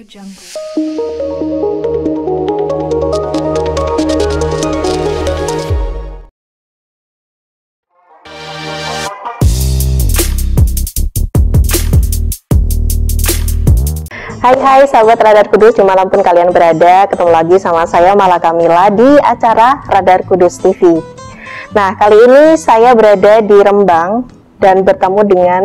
Jungle. Hai sahabat Radar Kudus, dimanapun kalian berada, ketemu lagi sama saya Mala Kamila di acara Radar Kudus TV. Nah, kali ini saya berada di Rembang dan bertemu dengan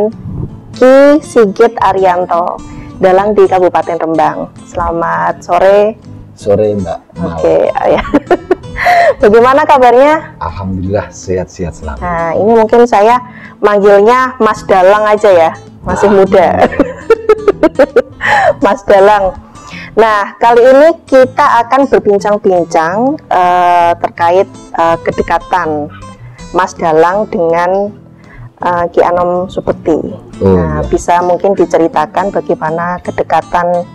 Ki Sigit Arianto, dalang di Kabupaten Rembang. Selamat sore. Sore Mbak. Oke, ya. Bagaimana kabarnya? Alhamdulillah sehat-sehat selalu. Nah, ini mungkin saya manggilnya Mas Dalang aja ya, masih muda. Mas Dalang. Nah, kali ini kita akan berbincang-bincang terkait kedekatan Mas Dalang dengan Ki Anom Supeti. Nah, bisa mungkin diceritakan bagaimana kedekatan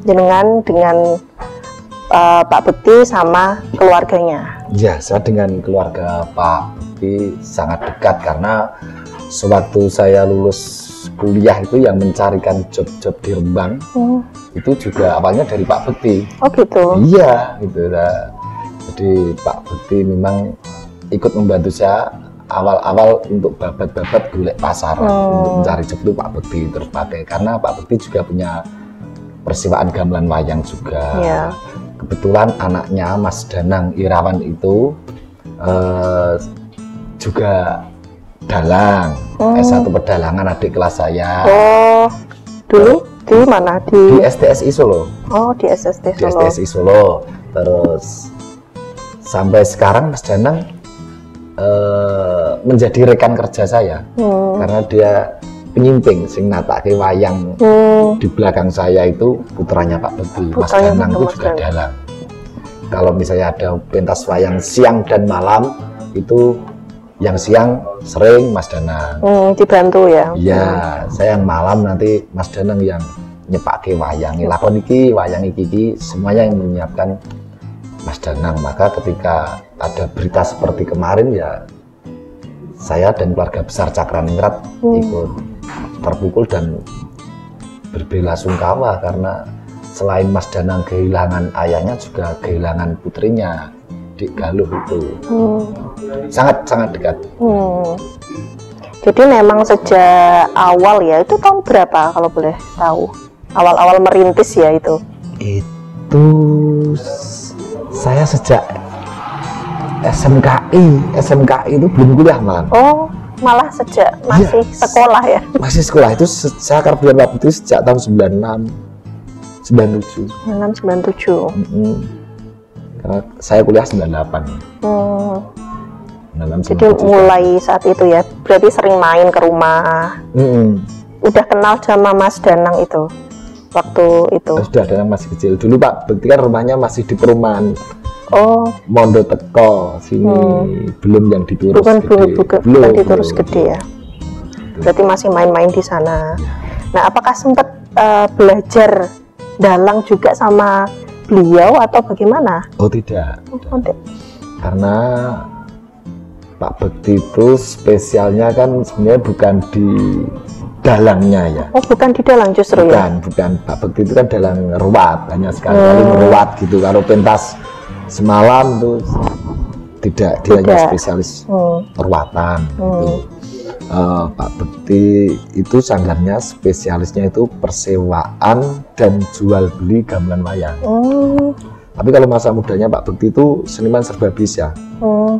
jenengan dengan Pak Bekti sama keluarganya. Ya, saya dengan keluarga Pak Bekti sangat dekat karena sewaktu saya lulus kuliah itu yang mencarikan job-job di Rembang itu juga awalnya dari Pak Bekti. Oh gitu? Iya, gitu lah. Jadi Pak Bekti memang ikut membantu saya awal-awal untuk babat-babat golek pasaran untuk mencari job itu Pak Bekti terus pakai karena Pak Bekti juga punya persiwaan gamelan wayang juga. Yeah. Kebetulan anaknya Mas Danang Irawan itu juga dalang, S1 pedalangan, adik kelas saya. Oh, dulu di mana? Di STSI Solo. Oh, di SST Solo. Di STSI Solo. Terus sampai sekarang Mas Danang menjadi rekan kerja saya karena dia penyimping sing natake wayang di belakang saya itu putranya Pak Bekti. Mas Danang itu juga dalang. Kalau misalnya ada pentas wayang siang dan malam itu yang siang sering Mas Danang dibantu ya. Iya, saya yang malam nanti Mas Danang yang nyepake wayang. Lakon iki, wayang iki semuanya yang menyiapkan Mas Danang. Maka ketika ada berita seperti kemarin ya saya dan keluarga besar Cakraningrat ikut terpukul dan berbelasungkawa karena selain Mas Danang kehilangan ayahnya juga kehilangan putrinya Dik Galuh itu. Sangat dekat. Jadi memang sejak awal ya, itu tahun berapa kalau boleh tahu? Awal-awal merintis ya itu? Itu saya sejak SMKI itu belum kuliah malah. Oh, malah sejak masih sekolah ya? Masih sekolah itu saya kerap bulan waktu itu sejak tahun 96, 97. Karena saya kuliah 98. 96, jadi 97. Mulai saat itu ya, berarti sering main ke rumah. Udah kenal sama Mas Danang itu waktu itu? Sudah, Danang masih kecil. Dulu Pak Bekti kan rumahnya masih di perumahan. Oh, Mondo Teko sini, belum yang di Turus Gede. Bukan di Turus Gede ya. Berarti masih main-main di sana. Nah, apakah sempat belajar dalang juga sama beliau atau bagaimana? Oh tidak. Karena Pak Bekti itu spesialnya kan sebenarnya bukan di dalangnya ya. Oh, bukan di dalang justru ya? Bukan. Pak Bekti itu kan dalang ruwat, hanya sekali-kali meruwat gitu. Kalau pentas semalam tuh tidak, dia hanya spesialis perwatan gitu. Pak Bekti itu sanggarnya spesialisnya itu persewaan dan jual beli gamelan wayang. Tapi kalau masa mudanya Pak Bekti itu seniman serba bisa.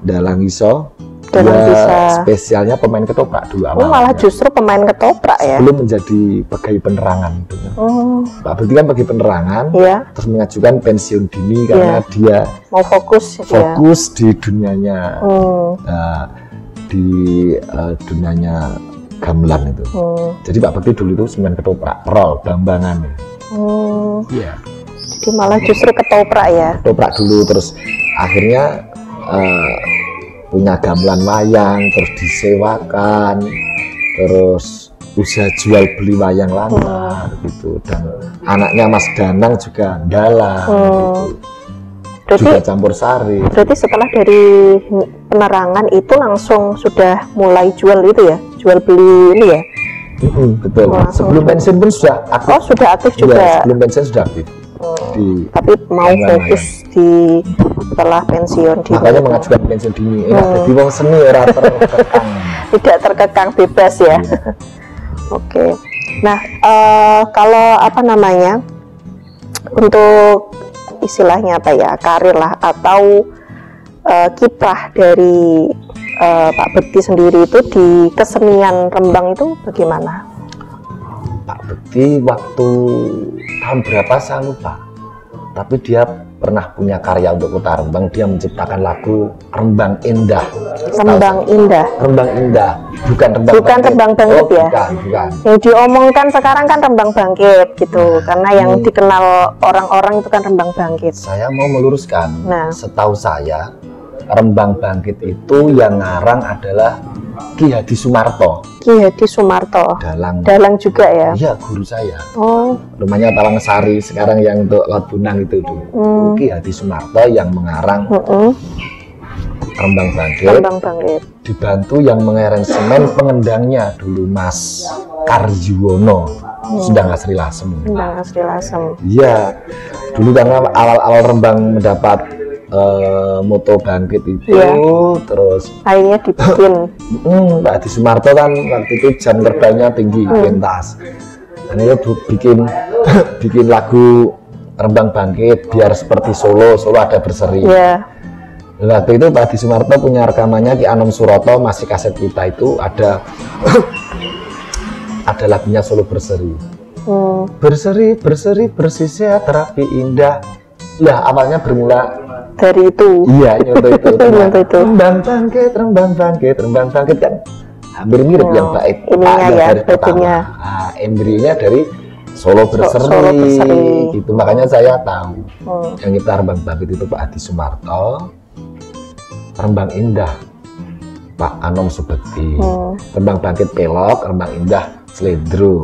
Dalang iso, dia spesialnya pemain ketoprak dulu awalnya. Malah justru pemain ketoprak ya? Sebelum menjadi pegawai penerangan gitu. Pak Bekti kan pegawai penerangan, terus mengajukan pensiun dini karena dia mau fokus di dunianya. Di dunianya gamelan itu. Jadi Pak Bekti dulu itu seniman ketoprak, rol, bambangan. Iya. Jadi malah justru ketoprak ya? Ketoprak dulu, terus akhirnya punya gamelan wayang, terus disewakan, terus usaha jual beli wayang lantar gitu. Dan anaknya Mas Danang juga dalang gitu. Juga campur sari. Berarti setelah dari penerangan itu langsung sudah mulai jual itu ya, jual beli ini ya, Betul. Sebelum pensiun pun sudah aktif. Oh, sudah aktif juga. Ya, sebelum pensiun sudah aktif. Tapi mau fokus di setelah pensiun di makanya mengajukan pensiun dini. Jadi wong seni ora terkekang. Tidak terkekang, bebas ya. Oke. Nah, kalau apa namanya, untuk istilahnya apa ya, karir lah atau kiprah dari Pak Bekti sendiri itu di kesenian Rembang itu bagaimana? Pak Bekti waktu tahun berapa saya lupa, tapi dia pernah punya karya untuk Kota Rembang. Dia menciptakan lagu Rembang Indah. Rembang Indah. Rembang Indah, bukan Rembang Bangkit ya? Bukan. Yang diomongkan sekarang kan Rembang Bangkit gitu, karena yang dikenal orang-orang itu kan Rembang Bangkit. Saya mau meluruskan, setahu saya Rembang Bangkit itu yang ngarang adalah Ki Hadi Sumarto. Ki Hadi Sumarto. Dalang juga ya? Iya, guru saya. Oh. Rumahnya Tawangsari, sekarang yang untuk Laut Bunang itu dulu. Ki Hadi Sumarto yang mengarang Rembang Bangkit. Dibantu yang mengaransemen pengendangnya dulu Mas Karjuwono. Sedang Asri Lasem. Iya. Dulu karena awal-awal Rembang mendapat moto bangkit itu, terus akhirnya dibikin. Pak Hadi Sumarto kan waktu itu jam terbangnya tinggi, pentas. Dan itu bikin lagu Rembang Bangkit biar seperti Solo ada berseri. Waktu itu Pak Hadi Sumarto punya rekamannya Ki Anom Suroto, masih kaset kita itu ada lagunya Solo berseri. Berseri bersisih terapi indah. Lah awalnya bermula dari itu. Iya, itu. Rembang bangkit kan hampir mirip yang bait. Ininya ya, bajunya. Embrionya dari Solo berseri. Gitu. Makanya saya tahu yang kita Rembang Bangkit itu Pak Hadi Sumarto, Rembang Indah Pak Anom Subekti, Rembang Bangkit Pelok, Rembang Indah Slendro.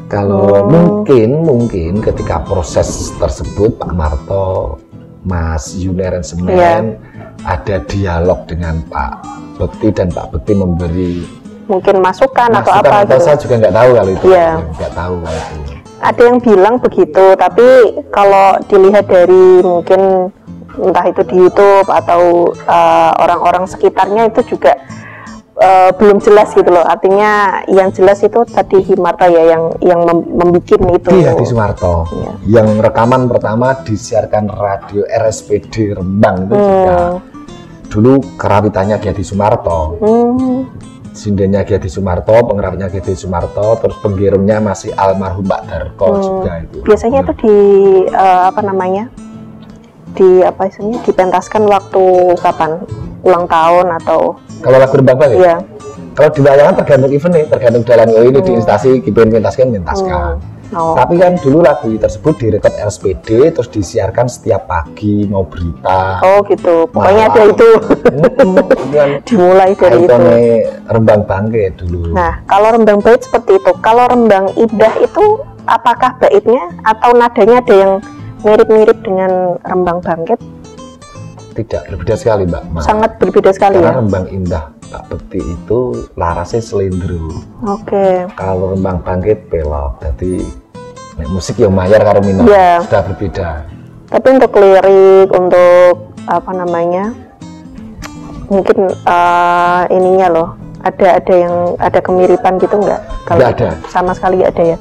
Kalau mungkin ketika proses tersebut Pak Marto, Mas Yuneren Semen, ada dialog dengan Pak Bekti dan Pak Bekti memberi mungkin masukan atau apa gitu. Saya juga nggak tahu kalau itu. Nggak tahu kalau itu. Ada yang bilang begitu, tapi kalau dilihat dari mungkin entah itu di YouTube atau orang-orang sekitarnya itu juga belum jelas gitu loh. Artinya yang jelas itu tadi Himarto ya yang membikin itu. Ki Hadi Sumarto. Yang rekaman pertama disiarkan radio RSPD Rembang itu juga. Dulu kerawitannya Ki Hadi Sumarto. Sindennya Ki Hadi Sumarto, penggeraknya Ki Hadi Sumarto, terus pengirimnya masih almarhum Pak Darko juga itu. Biasanya itu di apa namanya? Dipentaskan waktu kapan? Ulang tahun atau kalau lagu Rembang Bangkit? Iya. Kalau di layangan tergantung event nih, tergantung jalan ini di instansi dipentaskan. Tapi kan dulu lagu tersebut direkod RSPD terus disiarkan setiap pagi mau berita. Oh gitu. Pokoknya ada itu. Dimulai dari itu. Rembang Bangkit dulu. Nah, kalau Rembang Bait seperti itu. Kalau Rembang Indah itu apakah baitnya atau nadanya ada yang mirip-mirip dengan Rembang Bangkit? Tidak, berbeda sekali Mbak. Sangat berbeda sekali. Karena Rembang Indah Pak Bekti itu larasnya Slendro. Kalau Rembang Bangkit Pelok. Jadi musik yang mayar karo minor sudah berbeda. Tapi untuk lirik, untuk apa namanya, mungkin ininya loh, ada kemiripan gitu nggak? Kalau ada. Sama sekali nggak ada ya?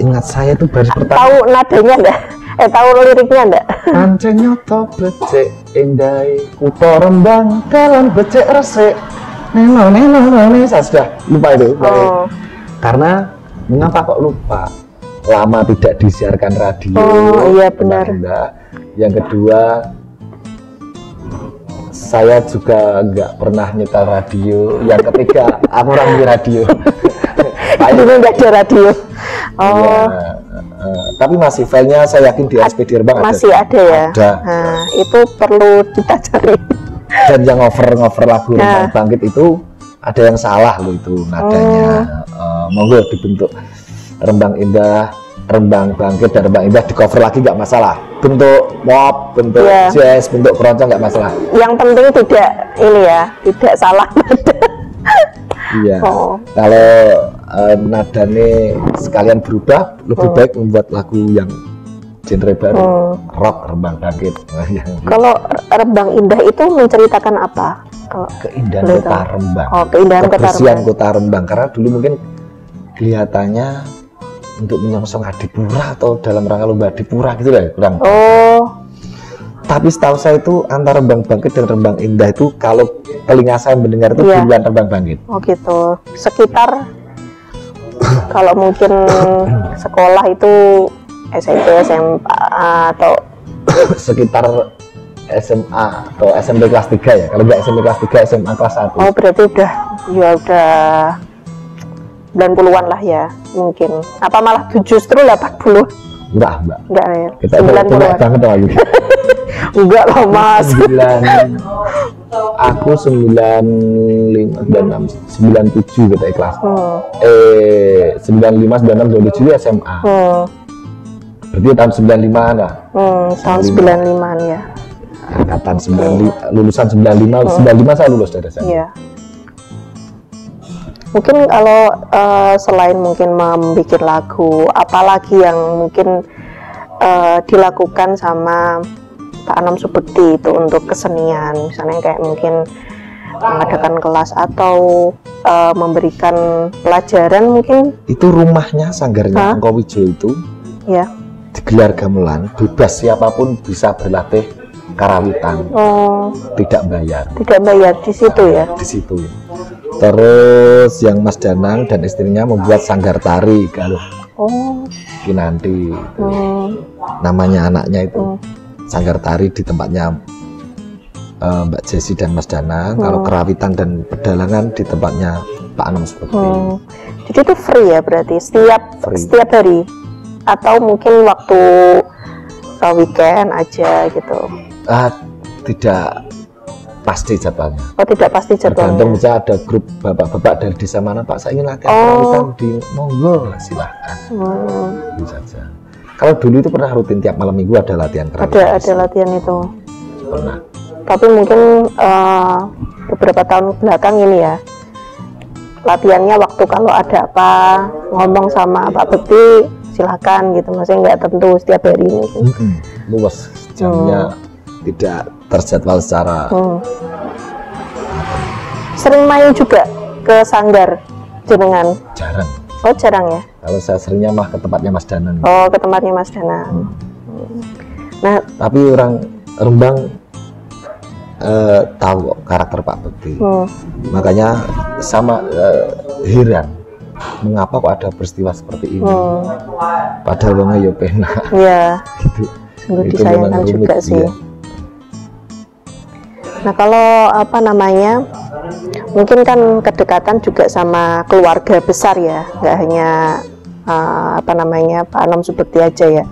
Ingat saya tuh baris pertama. Tahu nadanya nggak? Tahu liriknya enggak? Pancen nyoto becik endai kutha Rembang dalan becik resik. Neno saya sudah lupa itu. Karena mengapa kok lupa? Lama tidak disiarkan radio. Iya benar. Yang kedua, saya juga nggak pernah nyetel radio. Yang ketiga, aku orang di radio. Dulu nggak ada radio. Tapi masih filenya saya yakin di RSPD Rembang masih ada ya. Nah, itu perlu kita cari. Dan yang ngover lagu Rembang Bangkit itu ada yang salah loh itu nadanya. Monggo dibentuk Rembang Indah, Rembang Bangkit dan Rembang Indah di cover lagi nggak masalah. Bentuk pop, bentuk jazz, bentuk keroncong nggak masalah. Yang penting tidak salah. Iya. Kalau nadane sekalian berubah, lebih baik membuat lagu yang genre baru, rock Rembang Bangkit. Kalau Rembang Indah itu menceritakan apa? Keindahan kota Rembang. Oh, keindahan kebersihan kota Rembang. Karena dulu mungkin kelihatannya untuk menyongsong Adipura atau dalam rangka lomba Adipura gitu lah, kurang. Tapi setahu saya itu antara Rembang Bangkit dan Rembang Indah itu kalau telinga saya mendengar itu duluan Rembang Bangkit. Oh gitu. Sekitar kalau mungkin sekolah itu SMP, SMA atau sekitar SMA atau SMP kelas 3 ya. Kalau nggak SMP kelas 3, SMA kelas 1. Oh, berarti udah 90-an lah ya mungkin. Apa malah justru 80? Enggak ya. Kita 90-an banget lagi. Enggak lah Mas. 95 dan 97 kita kelas. 95, 96, 27 SMA. Berarti tahun 95-an lah. Tahun 95-an ya. Angkatan 95, lulusan 95, 95 saya lulus dari SMA. Iya. Mungkin kalau selain mungkin membuat lagu, apalagi yang mungkin dilakukan sama Pak Anam Subekti itu untuk kesenian, misalnya kayak mungkin mengadakan kelas atau memberikan pelajaran mungkin. Itu rumahnya Sanggarnya Angkowijo itu ya digelar gamelan, bebas siapapun bisa berlatih karawitan, tidak bayar di situ ya. Di situ. Terus yang Mas Danang dan istrinya membuat sanggar tari Galuh Kinanti, namanya anaknya itu. Sanggar tari di tempatnya Mbak Jessi dan Mas Danang. Kalau kerawitan dan pedalangan di tempatnya Pak Anam Subekti. Jadi itu free ya berarti setiap hari atau mungkin waktu weekend aja gitu? Tidak pasti jadwalnya. Oh, tidak pasti jadwalnya. Tergantung misalnya ada grup bapak-bapak dari desa mana, Pak saya ingin latihan kerawitan di monggo silahkan. Bisa saja. Kalau dulu itu pernah rutin tiap malam minggu ada latihan kerawitan. Ada latihan itu. Pernah. Tapi mungkin beberapa tahun belakang ini ya, latihannya waktu kalau ada apa ngomong sama Pak Bekti silahkan gitu, maksudnya nggak tentu setiap hari ini. Luas jamnya tidak terjadwal secara. Sering main juga ke sanggar jenengan? Jarang. Oh jarang ya? Kalau saya seringnya mah ke tempatnya Mas Danang. Oh ke tempatnya Mas Danang. Nah tapi orang Rembang tahu karakter Pak Bekti. Makanya sama heran mengapa kok ada peristiwa seperti ini. Padahal wongnya ya pena. Iya. Gitu. Sungguh disayangkan juga sih. Ya. Nah kalau apa namanya, mungkin kan kedekatan juga sama keluarga besar ya, nggak hanya apa namanya Pak Anam Subekti aja ya.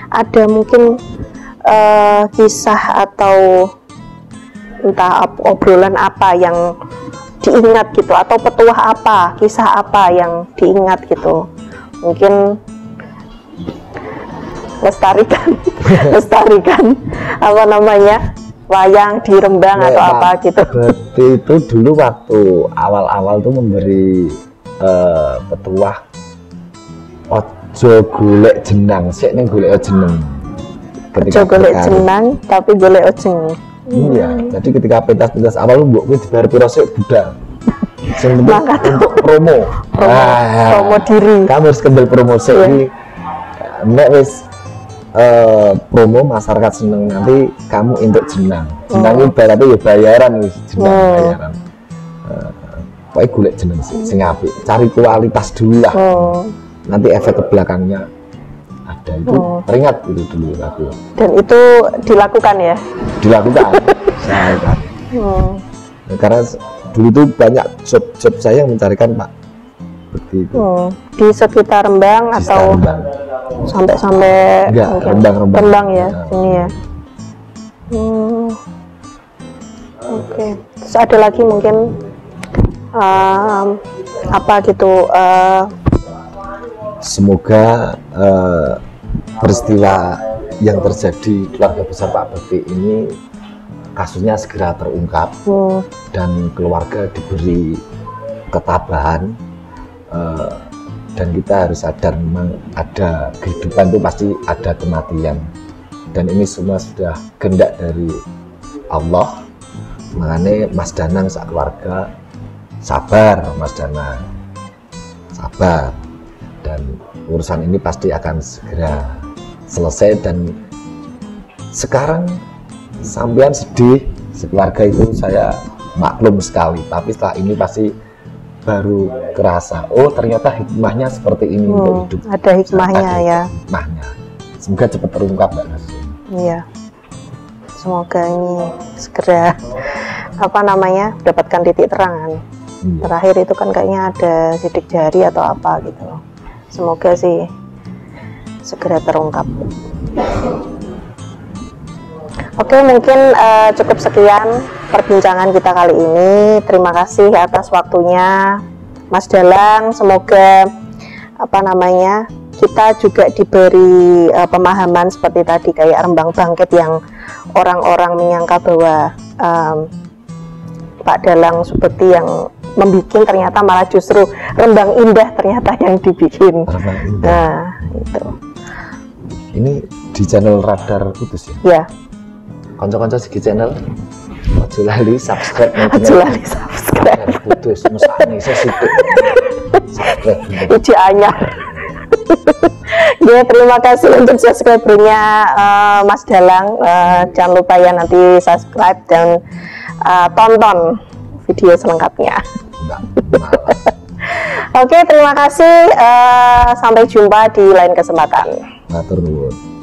Ada mungkin kisah atau entah obrolan apa yang diingat gitu, atau petuah apa, kisah apa yang diingat gitu, mungkin lestarikan apa namanya wayang di Rembang atau apa gitu. Berarti itu dulu waktu awal-awal tuh memberi petuah ojo golek jenang, sik ning golek jeneng. Ojo golek jenang tapi golek ojeng. Iya, jadi ketika pentas-pentas awal mbok kuwi dibayar piro sik budal. Sing penting untuk promo diri. Kamu harus kendel promo sik iki. Nek wis promo masyarakat seneng nanti kamu untuk jenang. Jenang iki ibaratnya ya bayaran wis, jenang bayaran. Pokoknya golek jeneng sing apik, cari kualitas dulu lah. Nanti efek ke belakangnya ada itu teringat itu dulu aku. Dan itu dilakukan ya? Dilakukan. Saya kan. Karena dulu itu banyak job saya yang mencarikan Pak Bekti itu. Di sekitar Rembang di atau Rembang. Sampai Rembang ya, sini ya. Oke. Terus ada lagi mungkin apa gitu? Semoga peristiwa yang terjadi keluarga besar Pak Bekti ini kasusnya segera terungkap dan keluarga diberi ketabahan, dan kita harus sadar memang ada kehidupan itu pasti ada kematian, dan ini semua sudah kehendak dari Allah. Makanya Mas Danang sak keluarga sabar, Mas Danang sabar, dan urusan ini pasti akan segera selesai. Dan sekarang sampean sedih sekeluarga itu saya maklum sekali, tapi setelah ini pasti baru kerasa, oh ternyata hikmahnya seperti ini untuk hidup. Ada hikmahnya ya. Hikmahnya. Semoga cepat terungkap, Mbak Nas. Iya. Semoga ini segera dapatkan titik terang. Terakhir itu kan kayaknya ada sidik jari atau apa gitu loh. Semoga sih segera terungkap. Oke, mungkin cukup sekian perbincangan kita kali ini. Terima kasih atas waktunya Mas Dalang. Semoga kita juga diberi pemahaman seperti tadi kayak Rembang Bangkit yang orang-orang menyangka bahwa Pak Dalang seperti yang membikin, ternyata malah justru Rembang Indah ternyata yang dibikin. Nah, itu. Ini di channel Radar Kudus ya? Ya. Konco-konco segi channel, ojo lali subscribe. Ojo lali subscribe. Radar Kudus, mesane iso sithik. Subscribe. Ide anyar. Ya, terima kasih untuk subscribernya Mas Dalang. Jangan lupa ya nanti subscribe dan tonton video selengkapnya. Oke, terima kasih. Sampai jumpa di lain kesempatan. Matur nuwun.